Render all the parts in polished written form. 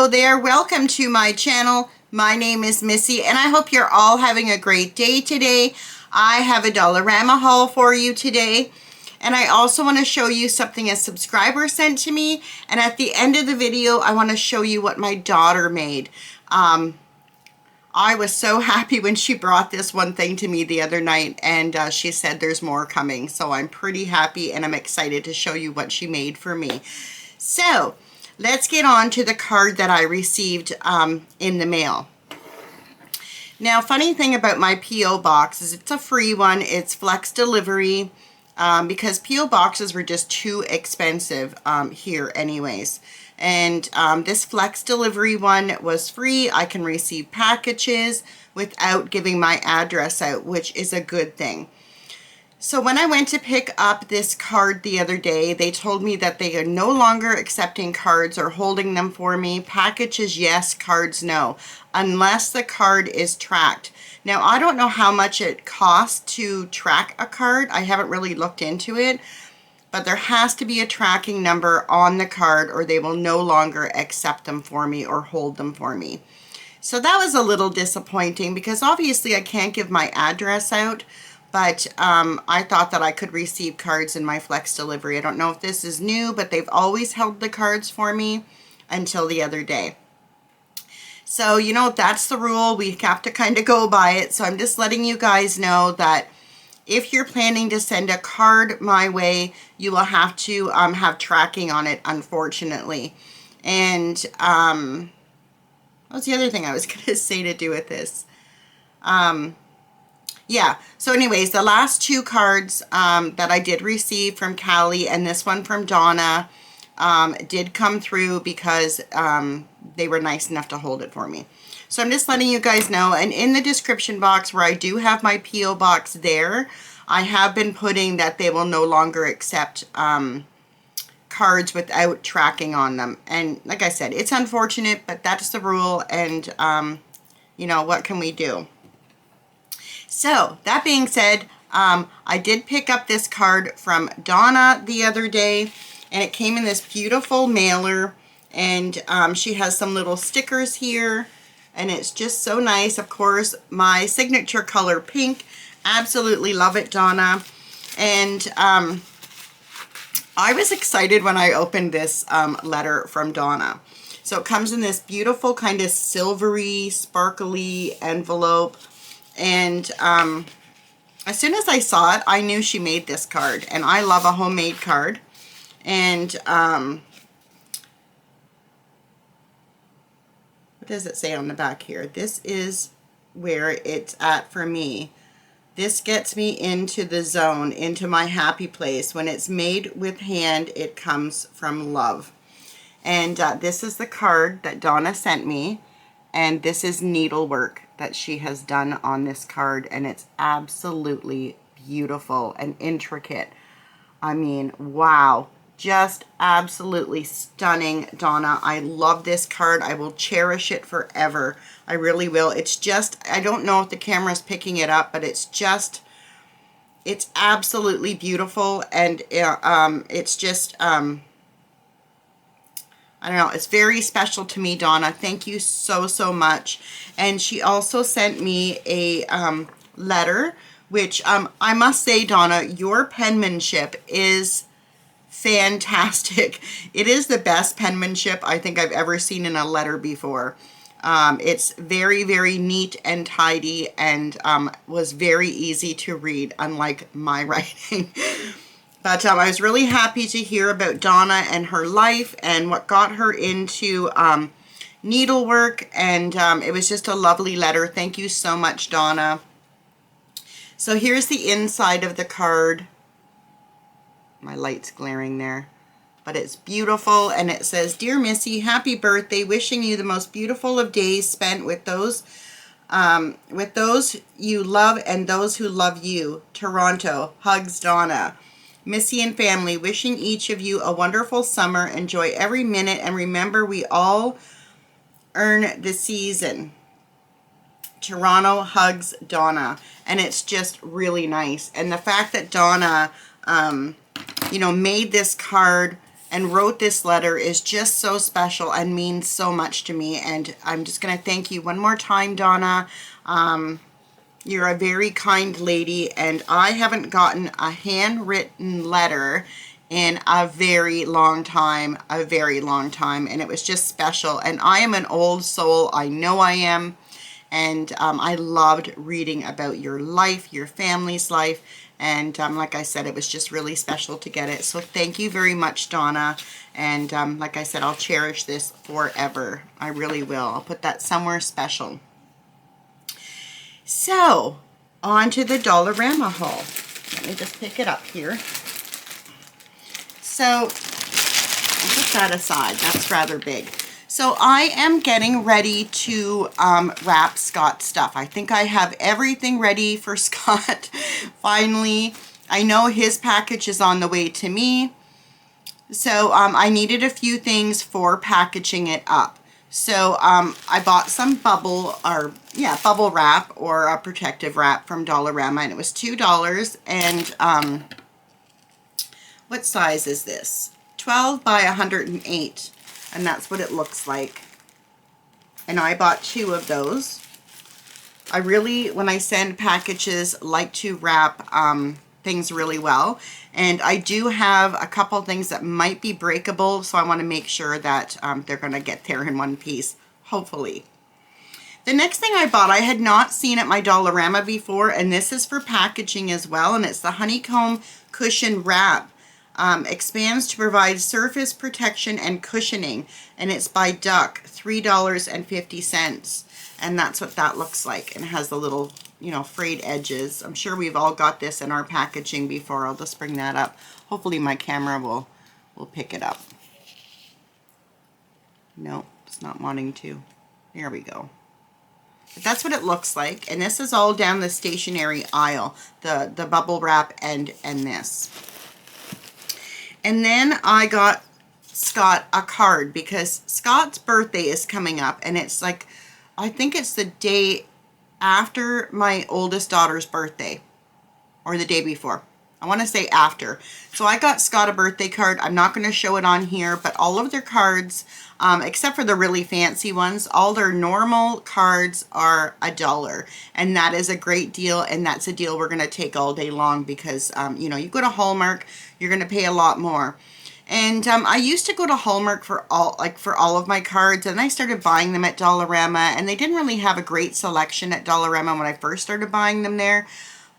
Hello there, welcome to my channel. My name is Missy and I hope you're all having a great day today. I have a Dollarama haul for you today, and I also want to show you something a subscriber sent to me, and at the end of the video I want to show you what my daughter made. I was so happy when she brought this one thing to me the other night, and she said there's more coming, so I'm pretty happy and I'm excited to show you what she made for me. So let's get on to the card that I received in the mail. Now, funny thing about my P.O. box is it's a free one. It's flex delivery because P.O. boxes were just too expensive here anyways. And this flex delivery one was free. I can receive packages without giving my address out, which is a good thing. So when I went to pick up this card the other day, they told me that they are no longer accepting cards or holding them for me. Packages, yes. Cards, no. Unless the card is tracked. Now, I don't know how much it costs to track a card. I haven't really looked into it. But there has to be a tracking number on the card or they will no longer accept them for me or hold them for me. So that was a little disappointing because obviously I can't give my address out. But I thought that I could receive cards in my flex delivery. I don't know if this is new, but they've always held the cards for me until the other day. So, you know, that's the rule. We have to kind of go by it. So I'm just letting you guys know that if you're planning to send a card my way, you will have to have tracking on it, unfortunately. And what was the other thing I was going to say to do with this? Yeah, so anyways, the last two cards that I did receive from Callie and this one from Donna did come through because they were nice enough to hold it for me. So I'm just letting you guys know. And in the description box where I do have my P.O. box there, I have been putting that they will no longer accept cards without tracking on them. And like I said, it's unfortunate, but that's the rule. And, you know, what can we do? So, that being said, I did pick up this card from Donna the other day, and it came in this beautiful mailer, and she has some little stickers here, and it's just so nice. Of course, my signature color pink. Absolutely love it, Donna. And I was excited when I opened this letter from Donna. So, it comes in this beautiful kind of silvery, sparkly envelope. And as soon as I saw it, I knew she made this card. And I love a homemade card. And what does it say on the back here? This is where it's at for me. This gets me into the zone, into my happy place. When it's made with hand, it comes from love. And this is the card that Donna sent me. And this is needlework that she has done on this card, and it's absolutely beautiful and intricate. I mean, wow, just absolutely stunning, Donna. I love this card. I will cherish it forever. I really will. It's just, I don't know if the camera's picking it up, but it's just, it's absolutely beautiful, and it's just, I don't know, it's very special to me, Donna. Thank you so, so much. And she also sent me a letter, which I must say, Donna, your penmanship is fantastic. It is the best penmanship I think I've ever seen in a letter before. It's very, very neat and tidy, and was very easy to read, unlike my writing. But I was really happy to hear about Donna and her life and what got her into needlework. And it was just a lovely letter. Thank you so much, Donna. So here's the inside of the card. My light's glaring there. But it's beautiful. And it says, "Dear Missy, happy birthday. Wishing you the most beautiful of days spent with those you love and those who love you. Toronto. Hugs, Donna." Missy and family, wishing each of you a wonderful summer. Enjoy every minute, and remember, we all earn the season. Toronto, hugs, Donna. And it's just really nice. And the fact that Donna, you know, made this card and wrote this letter is just so special and means so much to me. And I'm just going to thank you one more time, Donna. You're a very kind lady, and I haven't gotten a handwritten letter in a very long time, and it was just special. And I am an old soul, I know I am, and I loved reading about your life, your family's life, and like I said, it was just really special to get it. So thank you very much, Donna, and like I said, I'll cherish this forever. I really will. I'll put that somewhere special. So, on to the Dollarama haul. Let me just pick it up here. So, I'll put that aside. That's rather big. So, I am getting ready to wrap Scott's stuff. I think I have everything ready for Scott. Finally, I know his package is on the way to me. So, I needed a few things for packaging it up. So I bought some bubble wrap or a protective wrap from Dollarama, and it was $2. And what size is this? 12 by 108, and that's what it looks like. And I bought 2 of those. I really, when I send packages, like to wrap things really well. And I do have a couple things that might be breakable, so I want to make sure that they're going to get there in one piece, hopefully. The next thing I bought, I had not seen at my Dollarama before, and this is for packaging as well, and it's the honeycomb cushion wrap. Expands to provide surface protection and cushioning, and it's by Duck, $3.50, and that's what that looks like. And it has the little, you know, frayed edges. I'm sure we've all got this in our packaging before. I'll just bring that up. Hopefully my camera will pick it up. No, it's not wanting to. There we go. But that's what it looks like, and this is all down the stationery aisle, the bubble wrap and this. And then I got Scott a card because Scott's birthday is coming up, and it's like, I think it's the day after my oldest daughter's birthday, or the day before. I want to say after. So I got Scott a birthday card. I'm not going to show it on here, but all of their cards, except for the really fancy ones, all their normal cards are $1. And that is a great deal, and that's a deal we're going to take all day long because, you know, you go to Hallmark, you're going to pay a lot more. And I used to go to Hallmark for all of my cards, and I started buying them at Dollarama, and they didn't really have a great selection at Dollarama when I first started buying them there.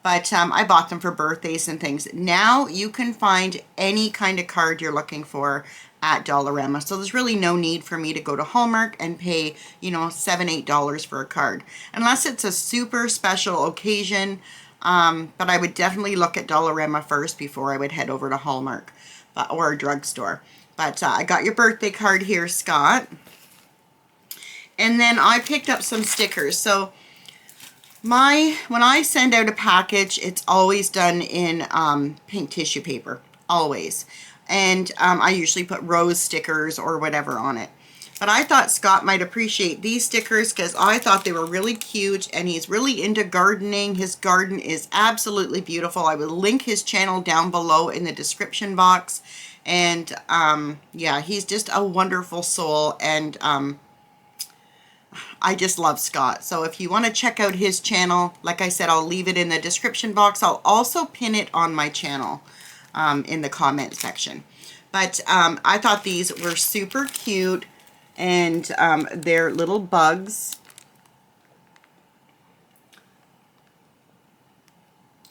But I bought them for birthdays and things. Now you can find any kind of card you're looking for at Dollarama. So there's really no need for me to go to Hallmark and pay, you know, $7, $8 for a card. Unless it's a super special occasion. But I would definitely look at Dollarama first before I would head over to Hallmark or a drugstore. But I got your birthday card here, Scott. And then I picked up some stickers. So when I send out a package, it's always done in pink tissue paper, always. And I usually put rose stickers or whatever on it. But I thought Scott might appreciate these stickers because I thought they were really cute, and he's really into gardening. His garden is absolutely beautiful. I will link his channel down below in the description box. And yeah, he's just a wonderful soul, and I just love Scott. So if you want to check out his channel, like I said, I'll leave it in the description box. I'll also pin it on my channel in the comment section. But I thought these were super cute, and they're little bugs.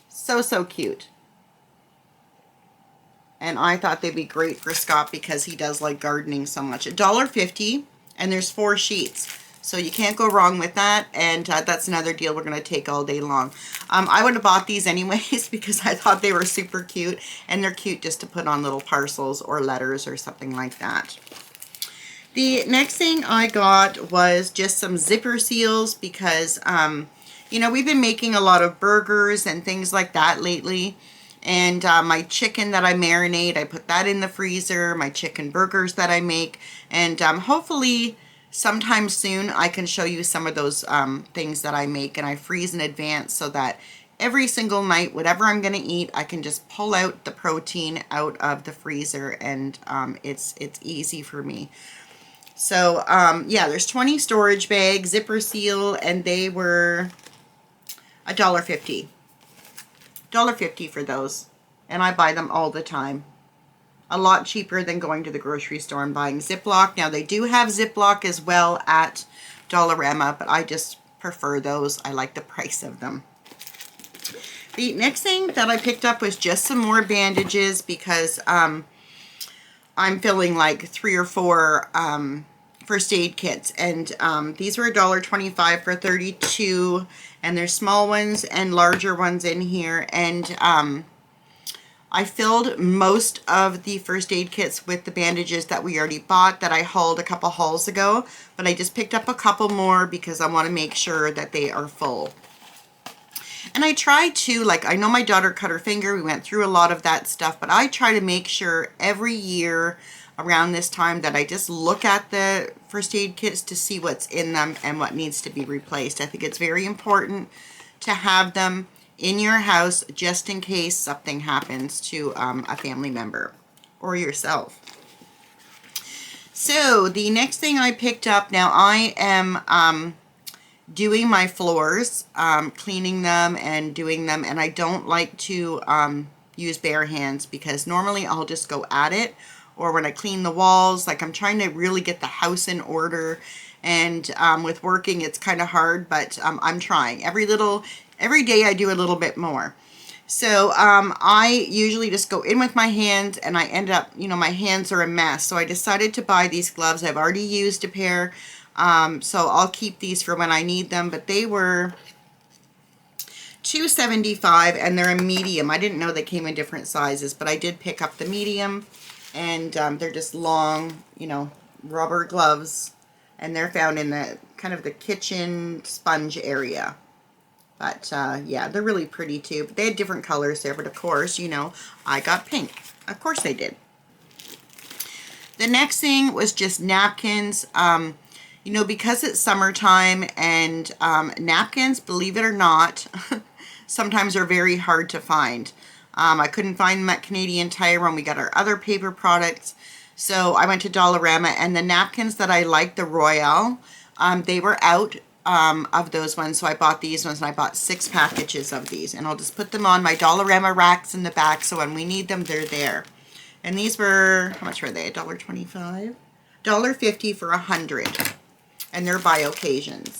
So cute. And I thought they'd be great for Scott because he does like gardening so much. $1.50, and there's 4 sheets. So you can't go wrong with that, and that's another deal we're going to take all day long. I would have bought these anyways because I thought they were super cute, and they're cute just to put on little parcels or letters or something like that. The next thing I got was just some zipper seals because, you know, we've been making a lot of burgers and things like that lately. And my chicken that I marinate, I put that in the freezer, my chicken burgers that I make, and hopefully sometime soon I can show you some of those things that I make, and I freeze in advance so that every single night, whatever I'm going to eat, I can just pull out the protein out of the freezer, and it's easy for me. So, yeah, there's 20 storage bags, zipper seal, and they were $1.50. $1.50 for those. And I buy them all the time. A lot cheaper than going to the grocery store and buying Ziploc. Now, they do have Ziploc as well at Dollarama, but I just prefer those. I like the price of them. The next thing that I picked up was just some more bandages because I'm filling like 3 or 4 first aid kits, and these were $1.25 for 32, and there's small ones and larger ones in here, and I filled most of the first aid kits with the bandages that we already bought that I hauled a couple hauls ago, but I just picked up a couple more because I want to make sure that they are full. And I try to, like, I know my daughter cut her finger, we went through a lot of that stuff, but I try to make sure every year around this time that I just look at the first aid kits to see what's in them and what needs to be replaced. I think it's very important to have them in your house just in case something happens to a family member or yourself. So the next thing I picked up, now I am doing my floors, cleaning them and doing them, and I don't like to use bare hands because normally I'll just go at it, or when I clean the walls, like I'm trying to really get the house in order, and with working it's kind of hard, but I'm trying. Every day I do a little bit more. So I usually just go in with my hands, and I end up, you know, my hands are a mess. So I decided to buy these gloves. I've already used a pair, so I'll keep these for when I need them. But they were $2.75, and they're a medium. I didn't know they came in different sizes, but I did pick up the medium, and they're just long, you know, rubber gloves, and they're found in the kind of the kitchen sponge area. But yeah, they're really pretty too. But they had different colors there. But of course, you know, I got pink. Of course they did. The next thing was just napkins. You know, because it's summertime, and napkins, believe it or not, sometimes are very hard to find. I couldn't find them at Canadian Tire when we got our other paper products. So I went to Dollarama, and the napkins that I like, the Royale, they were out of those ones, so I bought these ones, and I bought 6 packages of these, and I'll just put them on my Dollarama racks in the back, so when we need them, they're there. And these were, how much were they? $1.25? $1.50 for 100, and they're by occasions.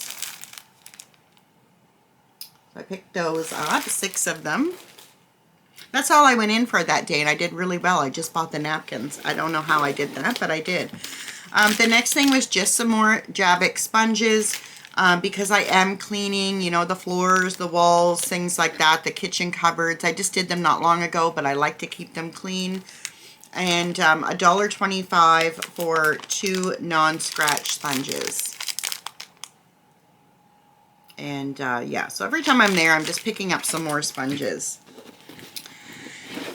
So I picked those up, 6 of them. That's all I went in for that day, and I did really well. I just bought the napkins. I don't know how I did that, but I did. The next thing was just some more Jabbok sponges. Because I am cleaning, you know, the floors, the walls, things like that, the kitchen cupboards. I just did them not long ago, but I like to keep them clean. And $1.25 for 2 non-scratch sponges. And yeah, so every time I'm there, I'm just picking up some more sponges.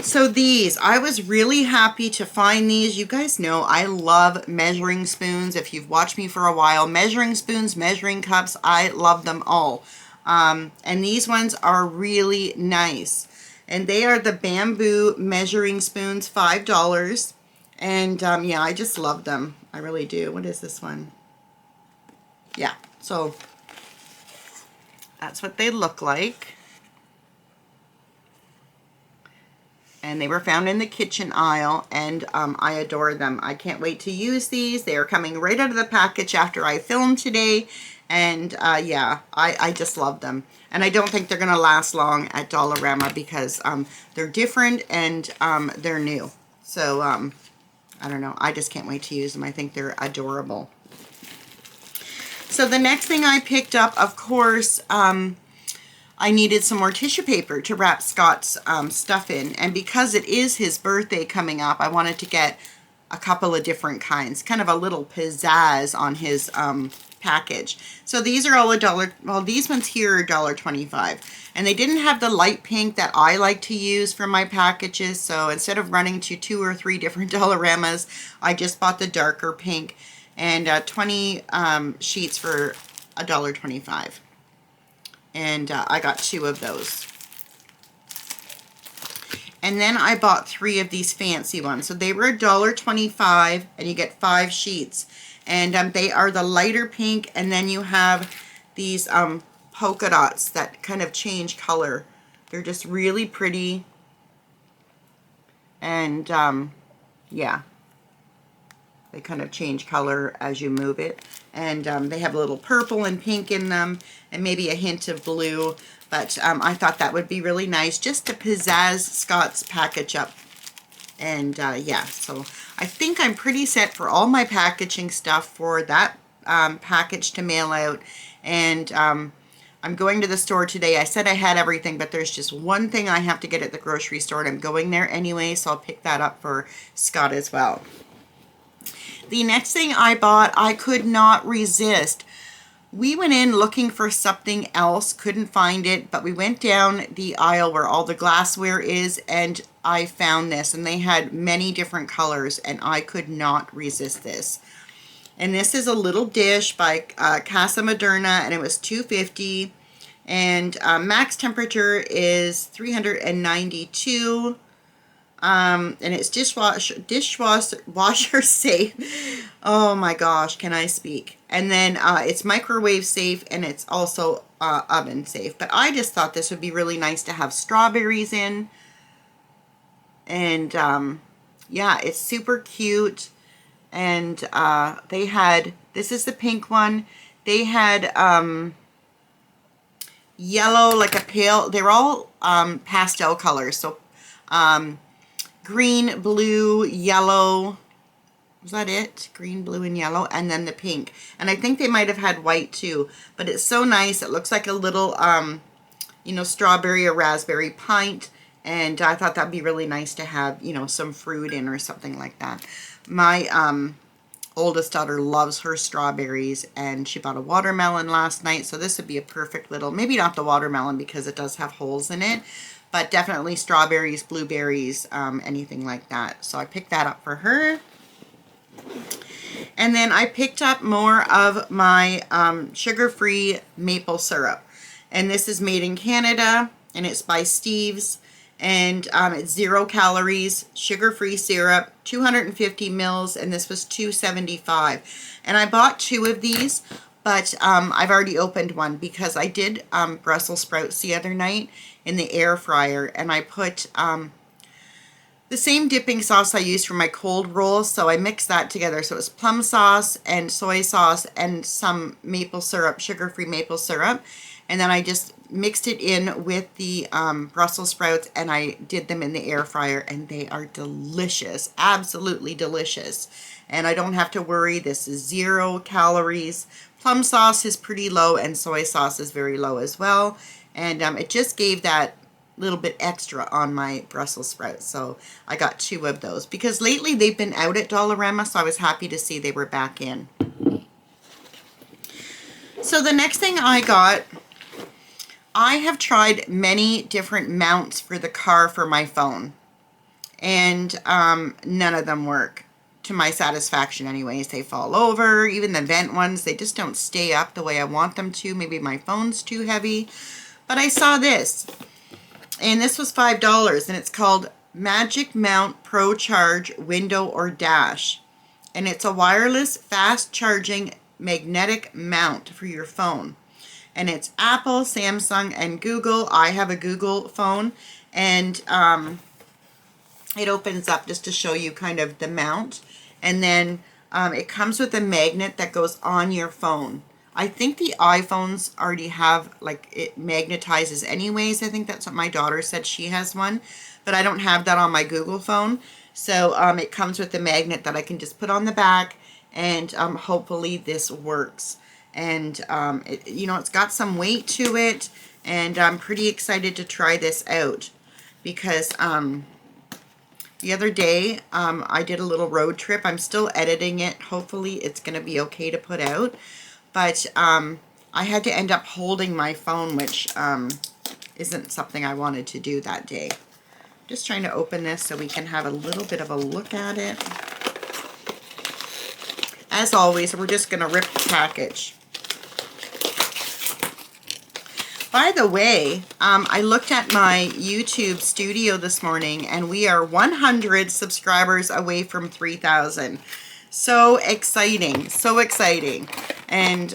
So these, I was really happy to find these. You guys know I love measuring spoons. If you've watched me for a while, measuring spoons, measuring cups, I love them all. And these ones are really nice. And they are the bamboo measuring spoons, $5. And yeah, I just love them. I really do. What is this one? Yeah, so that's what they look like. And they were found in the kitchen aisle, and I adore them. I can't wait to use these. They are coming right out of the package after I filmed today. And yeah, I just love them. And I don't think they're going to last long at Dollarama because they're different and they're new. So I don't know. I just can't wait to use them. I think they're adorable. So the next thing I picked up, of course, I needed some more tissue paper to wrap Scott's stuff in. And because it is his birthday coming up, I wanted to get a couple of different kinds. Kind of a little pizzazz on his package. So these are all $1. Well, these ones here are $1.25. And they didn't have the light pink that I like to use for my packages. So instead of running to 2 or 3 different Dollaramas, I just bought the darker pink. And 20 sheets for $1.25. And I got 2 of those. And then I bought 3 of these fancy ones. So they were $1.25, and you get 5 sheets. And they are the lighter pink, and then you have these polka dots that kind of change color. They're just really pretty. And yeah, they kind of change color as you move it. And they have a little purple and pink in them, and maybe a hint of blue. But I thought that would be really nice just to pizzazz Scott's package up. And yeah, so I think I'm pretty set for all my packaging stuff for that package to mail out. And I'm going to the store today. I said I had everything, but there's just one thing I have to get at the grocery store, and I'm going there anyway, so I'll pick that up for Scott as well. The next thing I bought, I could not resist. We went in looking for something else, couldn't find it, but we went down the aisle where all the glassware is, and I found this, and they had many different colors, and I could not resist this. And this is a little dish by Casa Moderna, and it was $2.50, and max temperature is 392. And it's dishwasher safe. Oh my gosh, can I speak? And then it's microwave safe, and it's also oven safe. But I just thought this would be really nice to have strawberries in. And yeah, it's super cute. And they had, this is the pink one. They had yellow, like a pale, they're all pastel colors. So green, blue, yellow. Was that it? Green, blue, and yellow. And then the pink. And I think they might have had white too. But it's so nice. It looks like a little, you know, strawberry or raspberry pint. And I thought that'd be really nice to have, you know, some fruit in or something like that. My oldest daughter loves her strawberries, and she bought a watermelon last night. So this would be a perfect little, maybe not the watermelon because it does have holes in it, but definitely strawberries, blueberries, anything like that. So I picked that up for her. And then I picked up more of my sugar-free maple syrup. And this is made in Canada, and it's by Steve's. And it's 0 calories, sugar-free syrup, 250 mils, and this was $2.75. And I bought 2 of these, but I've already opened one because I did Brussels sprouts the other night in the air fryer, and I put the same dipping sauce I used for my cold rolls, so I mixed that together. So it was plum sauce and soy sauce and some maple syrup, sugar-free maple syrup. And then I just mixed it in with the Brussels sprouts, and I did them in the air fryer, and they are delicious, absolutely delicious. And I don't have to worry. This is 0 calories. Plum sauce is pretty low, and soy sauce is very low as well. And it just gave that little bit extra on my Brussels sprouts. So I got 2 of those because lately they've been out at Dollarama, so I was happy to see they were back in. So the next thing I got, I have tried many different mounts for the car for my phone, and none of them work to my satisfaction anyways. They fall over. Even the vent ones, they just don't stay up the way I want them to. Maybe my phone's too heavy. But I saw this, and this was $5, and it's called Magic Mount Pro Charge Window or Dash. And it's a wireless fast charging magnetic mount for your phone. And it's Apple, Samsung, and Google. I have a Google phone, and it opens up just to show you kind of the mount. And then it comes with a magnet that goes on your phone. I think the iPhones already have, like, it magnetizes anyways. I think that's what my daughter said. She has one, but I don't have that on my Google phone. So it comes with a magnet that I can just put on the back, and hopefully this works. And, you know, it's got some weight to it, and I'm pretty excited to try this out because the other day I did a little road trip. I'm still editing it. Hopefully it's going to be okay to put out. But I had to end up holding my phone, which isn't something I wanted to do that day. Just trying to open this so we can have a little bit of a look at it. As always, we're just going to rip the package. By the way, I looked at my YouTube studio this morning and we are 100 subscribers away from 3,000. So exciting, so exciting. And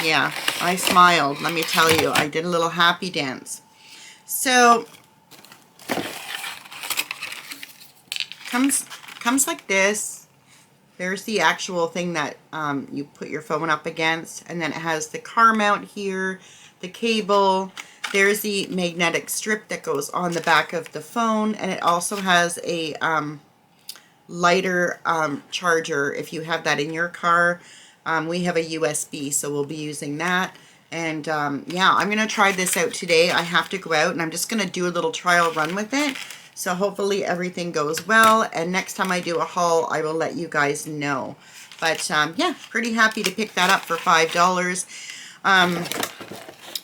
yeah, I smiled, let me tell you. I did a little happy dance. So, comes like this. There's the actual thing that you put your phone up against, and then it has the car mount here, the cable. There's the magnetic strip that goes on the back of the phone, and it also has a lighter charger if you have that in your car. We have a USB, so we'll be using that. And yeah, I'm going to try this out today. I have to go out, and I'm just going to do a little trial run with it. So hopefully everything goes well, and next time I do a haul, I will let you guys know. But yeah, pretty happy to pick that up for $5.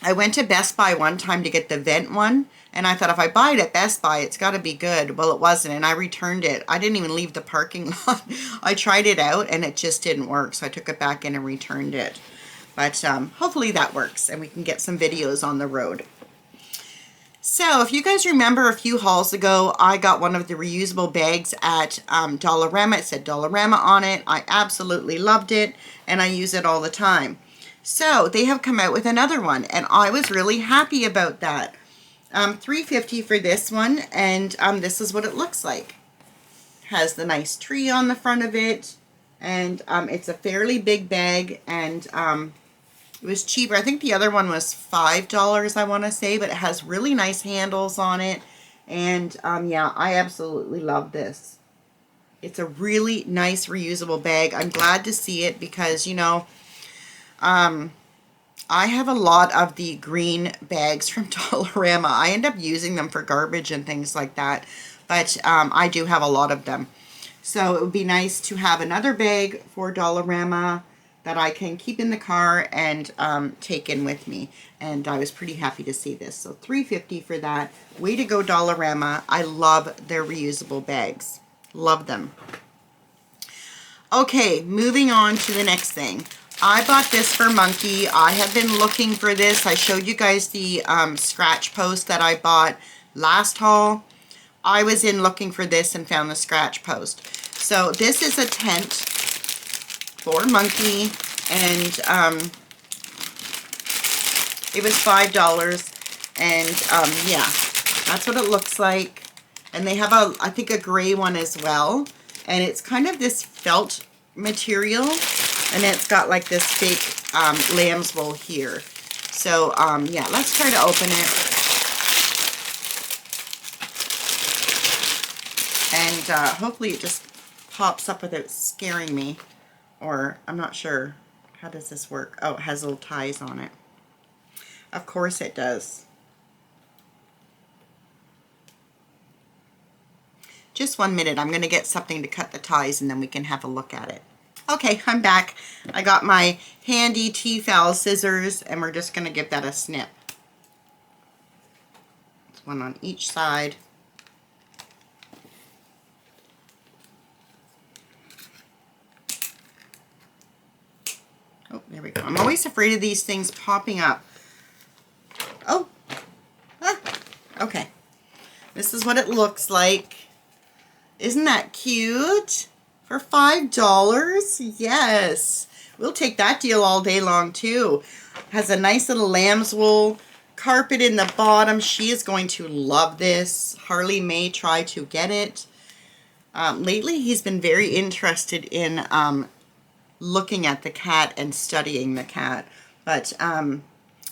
I went to Best Buy one time to get the vent one, and I thought if I buy it at Best Buy, it's got to be good. Well, it wasn't, and I returned it. I didn't even leave the parking lot. I tried it out, and it just didn't work, so I took it back in and returned it. But hopefully that works, and we can get some videos on the road. So, if you guys remember a few hauls ago, I got one of the reusable bags at Dollarama. It said Dollarama on it. I absolutely loved it, and I use it all the time. So, they have come out with another one, and I was really happy about that. $3.50 for this one, and this is what it looks like. Has the nice tree on the front of it, and it's a fairly big bag, and it was cheaper. I think the other one was $5, I want to say, but it has really nice handles on it. And yeah, I absolutely love this. It's a really nice reusable bag. I'm glad to see it because, you know, I have a lot of the green bags from Dollarama. I end up using them for garbage and things like that, but I do have a lot of them. So it would be nice to have another bag for Dollarama that I can keep in the car and take in with me. And I was pretty happy to see this. So $3.50 for that. Way to go, Dollarama. I love their reusable bags. Love them. Okay, moving on to the next thing. I bought this for Monkey. I have been looking for this. I showed you guys the scratch post that I bought last haul. I was in looking for this and found the scratch post. So this is a tent for Monkey, and it was $5, and yeah, that's what it looks like. And they have I think a gray one as well, and it's kind of this felt material, and it's got like this fake lamb's wool here. So yeah, let's try to open it. And hopefully it just pops up without scaring me. Or, I'm not sure. How does this work? Oh, it has little ties on it. Of course it does. Just 1 minute. I'm going to get something to cut the ties and then we can have a look at it. Okay, I'm back. I got my handy T-fowel scissors and we're just going to give that a snip. It's one on each side. Oh, there we go. I'm always afraid of these things popping up. Oh, okay. This is what it looks like. Isn't that cute? For $5? Yes. We'll take that deal all day long too. Has a nice little lamb's wool carpet in the bottom. She is going to love this. Harley may try to get it. Lately, he's been very interested in looking at the cat and studying the cat. But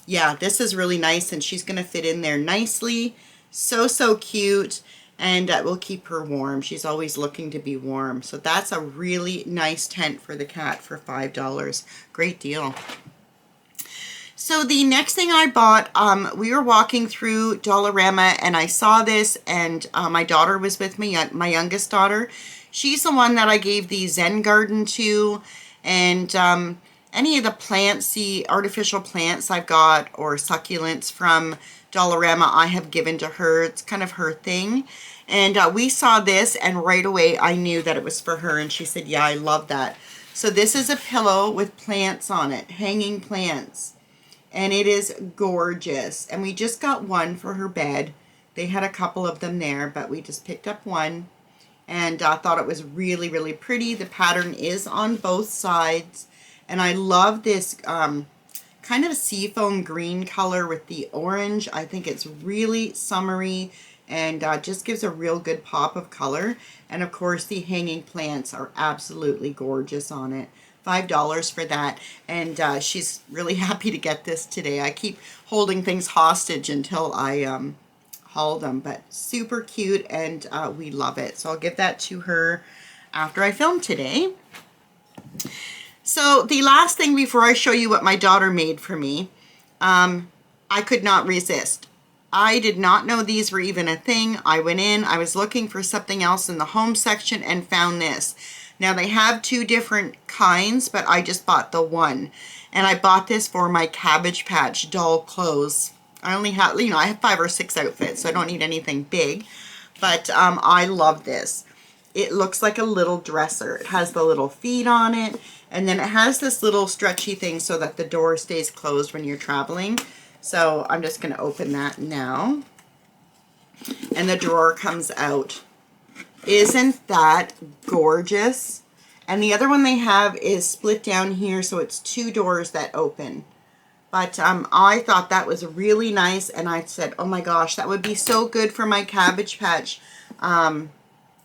yeah, this is really nice, and she's going to fit in there nicely. So cute, and will keep her warm. She's always looking to be warm. So that's a really nice tent for the cat for $5. Great deal. So the next thing I bought, we were walking through Dollarama and I saw this, and my daughter was with me, my youngest daughter. She's the one that I gave the Zen garden to, and any of the plants, the artificial plants I've got or succulents from Dollarama, I have given to her. It's kind of her thing. And we saw this, and right away I knew that it was for her, and she said, yeah, I love that. So this is a pillow with plants on it, hanging plants. and it is gorgeous. And we just got one for her bed. They had a couple of them there, but we just picked up one, and I thought it was really, really pretty. The pattern is on both sides, and I love this kind of seafoam green color with the orange. I think it's really summery and just gives a real good pop of color. And of course the hanging plants are absolutely gorgeous on it. $5 for that, and she's really happy to get this today. I keep holding things hostage until I haul them, but super cute, and we love it. So I'll give that to her after I film today. So the last thing before I show you what my daughter made for me, I could not resist. I did not know these were even a thing. I went in, I was looking for something else in the home section and found this. Now they have two different kinds, but I just bought the one. And I bought this for my Cabbage Patch doll clothes. I only have, you know, I have 5 or 6 outfits, so I don't need anything big. But I love this. It looks like a little dresser. It has the little feet on it. And then it has this little stretchy thing so that the door stays closed when you're traveling. So I'm just going to open that now. And the drawer comes out. Isn't that gorgeous? And the other one they have is split down here, so it's 2 doors that open. But I thought that was really nice, and I said, oh my gosh, that would be so good for my Cabbage Patch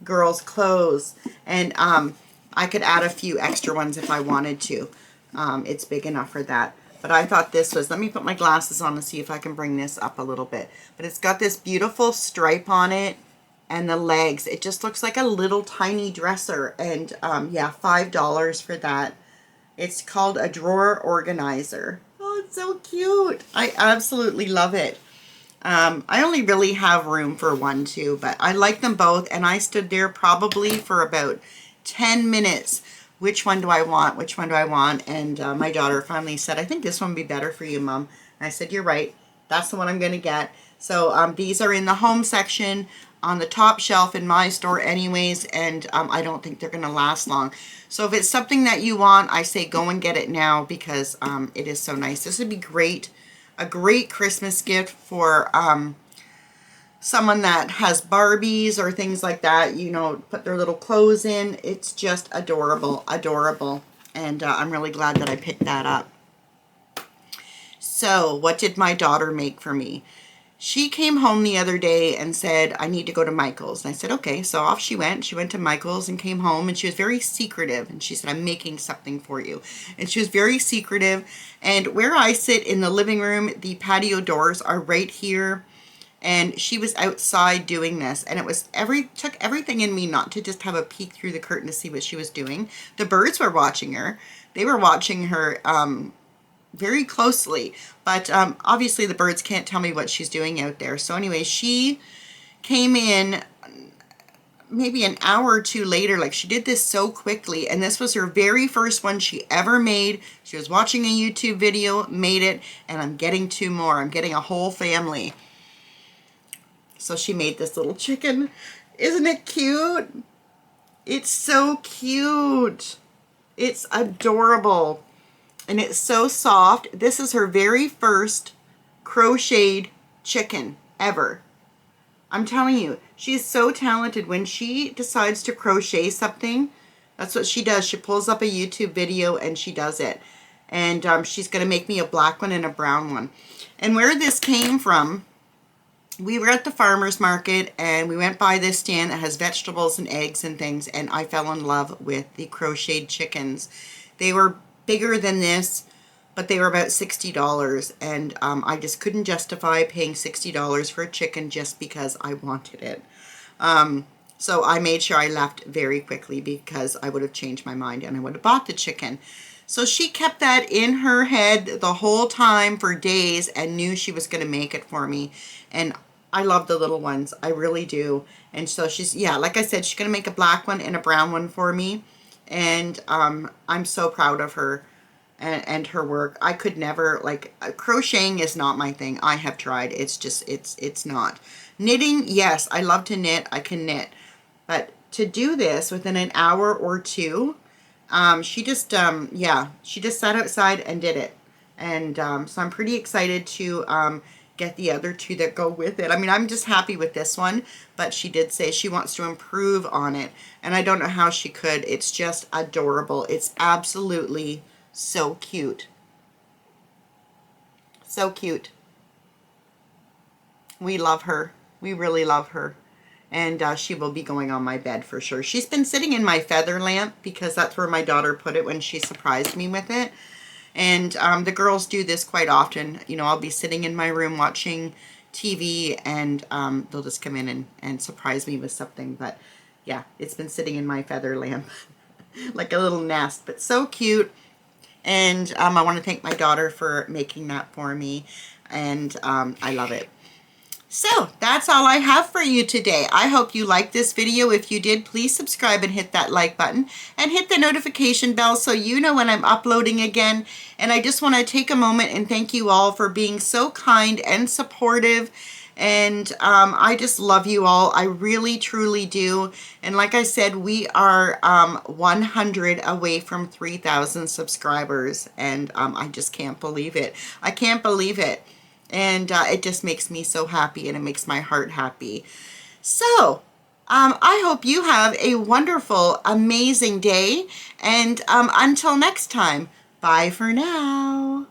girls' clothes. And I could add a few extra ones if I wanted to. It's big enough for that. But I thought this was, let me put my glasses on and see if I can bring this up a little bit. But it's got this beautiful stripe on it and the legs. It just looks like a little tiny dresser. And yeah, $5 for that. It's called a drawer organizer. Oh, it's so cute. I absolutely love it. I only really have room for one too, but I like them both. And I stood there probably for about 10 minutes. Which one do I want? Which one do I want? And my daughter finally said, I think this one would be better for you, Mom. And I said, you're right. That's the one I'm going to get. So these are in the home section on the top shelf in my store anyways, and I don't think they're going to last long. So if it's something that you want, I say go and get it now because it is so nice. This would be great, a great Christmas gift for someone that has Barbies or things like that, you know, put their little clothes in. It's just adorable, adorable. And I'm really glad that I picked that up. So what did my daughter make for me? She came home the other day and said, I need to go to Michael's. And I said, okay. So off she went. She went to Michael's and came home, and she was very secretive. And she said, I'm making something for you. And she was very secretive. And where I sit in the living room, the patio doors are right here. And she was outside doing this, and it was took everything in me not to just have a peek through the curtain to see what she was doing. The birds were watching her. They were watching her very closely, but obviously the birds can't tell me what she's doing out there. So anyway, she came in maybe an hour or two later. Like, she did this so quickly, and this was her very first one she ever made. She was watching a YouTube video, made it, and I'm getting 2 more. I'm getting a whole family. So she made this little chicken. Isn't it cute? It's so cute. It's adorable. And it's so soft. This is her very first crocheted chicken ever. I'm telling you, she's so talented. When she decides to crochet something, that's what she does. She pulls up a YouTube video and she does it. And she's going to make me a black one and a brown one. And where this came from, we were at the farmer's market and we went by this stand that has vegetables and eggs and things, and I fell in love with the crocheted chickens. They were bigger than this, but they were about $60, and I just couldn't justify paying $60 for a chicken just because I wanted it. So I made sure I left very quickly because I would have changed my mind and I would have bought the chicken. So she kept that in her head the whole time for days and knew she was going to make it for me. And I love the little ones. I really do. And so she's, yeah, like I said, she's going to make a black one and a brown one for me. And I'm so proud of her and her work. I could never, like, crocheting is not my thing. I have tried. It's just, it's not. Knitting, yes, I love to knit. I can knit. But to do this within an hour or two, she just, yeah, she just sat outside and did it. And so I'm pretty excited to get the other two that go with it. I mean, I'm just happy with this one, but she did say she wants to improve on it, and I don't know how she could. It's just adorable. It's absolutely so cute. So cute. We love her. We really love her. And she will be going on my bed for sure. She's been sitting in my feather lamp because that's where my daughter put it when she surprised me with it. And the girls do this quite often. You know, I'll be sitting in my room watching TV, and they'll just come in and surprise me with something. But yeah, it's been sitting in my feather lamp like a little nest, but so cute. And I want to thank my daughter for making that for me, and I love it. So that's all I have for you today. I hope you liked this video. If you did, please subscribe and hit that like button and hit the notification bell so you know when I'm uploading again. And I just want to take a moment and thank you all for being so kind and supportive. And I just love you all. I really, truly do. And like I said, we are 100 away from 3,000 subscribers. And I just can't believe it. I can't believe it. And it just makes me so happy, and it makes my heart happy. So, I hope you have a wonderful, amazing day. And until next time, bye for now.